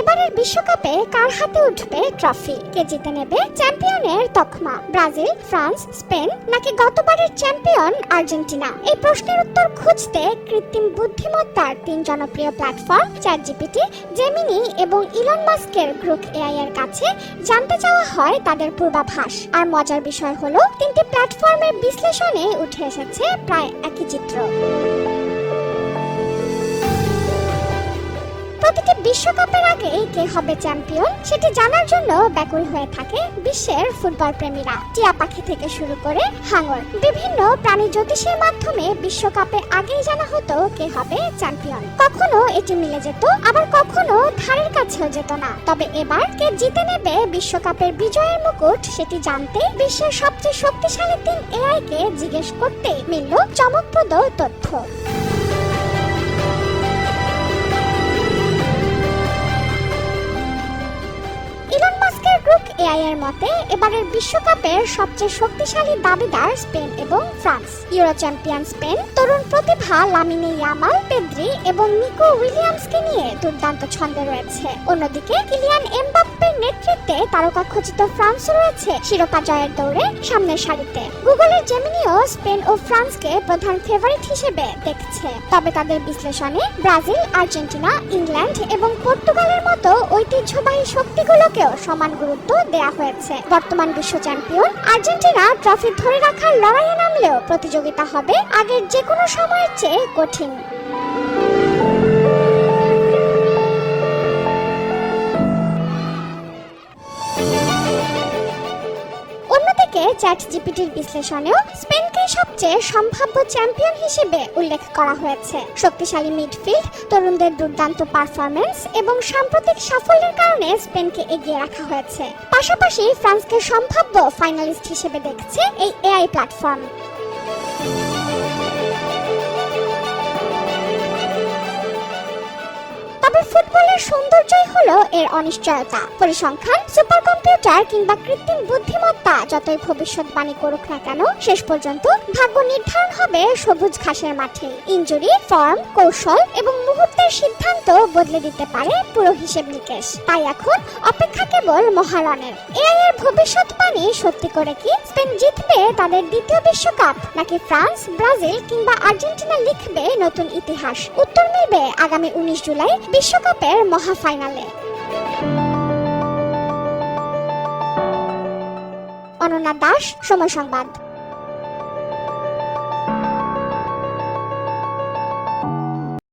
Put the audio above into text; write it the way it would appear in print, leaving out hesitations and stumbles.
এবারের বিশ্বকাপে কার হাতে উঠবে ট্রফি? কে জিতে নেবে চ্যাম্পিয়নের তকমা? ব্রাজিল, ফ্রান্স, স্পেন নাকি গতবারের চ্যাম্পিয়ন আর্জেন্টিনা? এই প্রশ্নের উত্তর খুঁজতে কৃত্রিম বুদ্ধিমত্তার 3 জনপ্রিয় প্ল্যাটফর্ম চ্যাটজিপিটি, জেমিনি এবং ইলন মাস্কের গ্রুক এআই এর কাছে জানতে চাওয়া হয় তাদের পূর্বাভাস। আর মজার বিষয় হলো 3টি প্ল্যাটফর্মের বিশ্লেষণে উঠে এসেছে প্রায় একই চিত্র। প্রতিটি বিশ্বকাপের আগে কে হবে চ্যাম্পিয়ন সেটি জানার জন্য ব্যাকুল হয়ে থাকে বিশ্বের ফুটবল প্রেমীরা। টিয়া পাখি থেকে শুরু করে হাঙর, বিভিন্ন প্রাণী জ্যোতিষের মাধ্যমে বিশ্বকাপে আগেই জানা হতো কে হবে চ্যাম্পিয়ন। কখনো এটি মিলে যেত, আবার কখনো ধারের কাছেও যেত না। তবে এবার কে জিতে নেবে বিশ্বকাপের বিজয়ের মুকুট সেটি জানতে বিশ্বের সবচেয়ে শক্তিশালী 3 এআই কে জিজ্ঞেস করতে মিলল চমকপ্রদ তথ্য। ইলন মাস্কের গ্রুক এআই এর মতে এবারের বিশ্বকাপের সবচেয়ে শক্তিশালী দাবিদার স্পেন এবং ফ্রান্স। ইউরো চ্যাম্পিয়ন স্পেন তরুণ প্রতিভা লামিনে ইয়ামাল, পেদ্রি এবং নিকো উইলিয়ামসকে নিয়ে দুর্দান্ত ছন্দে রয়েছে। অন্যদিকে কিলিয়ান এমবাপ্পের নেতৃত্বে তারকা খচিত ফ্রান্স রয়েছে শিরোপা জয়ের দৌড়ে সামনের সারিতে। গুগলের জেমিনিও স্পেন ও ফ্রান্সকে প্রধান ফেভারিট হিসেবে দেখছে। তবে তাদের বিশ্লেষণে ব্রাজিল, আর্জেন্টিনা, ইংল্যান্ড এবং পর্তুগালের মতো ঐতিহ্যবাহী শক্তিগুলোকেও সমান গুরুত্ব দেয়া হয়েছে। বর্তমান বিশ্ব চ্যাম্পিয়ন আর্জেন্টিনা ট্রফি ধরে রাখার লড়াইয়ে নামলেও প্রতিযোগিতা হবে আগের যে কোনো সময়ের চেয়ে কঠিন। অন্যদিকে চ্যাটজিপিটির বিশ্লেষণেও স্পেনকে সবচেয়ে সম্ভাব্য চ্যাম্পিয়ন হিসেবে উল্লেখ করা হয়েছে। শক্তিশালী মিডফিল্ড, তরুণদের দুর্দান্ত পারফরম্যান্স এবং সাম্প্রতিক সাফল্যের কারণে স্পেনকে এগিয়ে রাখা হয়েছে। পাশাপাশি ফ্রান্সকে সম্ভাব্য ফাইনালিস্ট হিসেবে দেখছে এই এআই প্ল্যাটফর্ম। তবে ফুটবলের সৌন্দর্যই হলো এর অনিশ্চয়তা। পরিসংখ্যান, সুপার কম্পিউটার কিংবা কৃত্রিম বুদ্ধিমত্তা যতই ভবিষ্যৎবাণী করুক না কেন, শেষ পর্যন্ত ভাগ্য নির্ধারণ হবে সবুজ ঘাসের মাঠে। ইনজুরি, ফর্ম, কৌশল এবং মুহূর্তের সিদ্ধান্ত বদলে দিতে পারে পুরো হিসেব নিকেশ। তাই এখন অপেক্ষা কেবল মহারণের। এআই এর ভবিষ্যৎবাণী সত্যি করে কি স্পেন জিতবে তাদের দ্বিতীয় বিশ্বকাপ, নাকি ফ্রান্স, ব্রাজিল কিংবা আর্জেন্টিনা লিখবে নতুন ইতিহাস? উত্তর মিলবে আগামী 19 জুলাই বিশ্বকাপের মহাফাইনালে। অনন্যা দাস, সময় সংবাদ।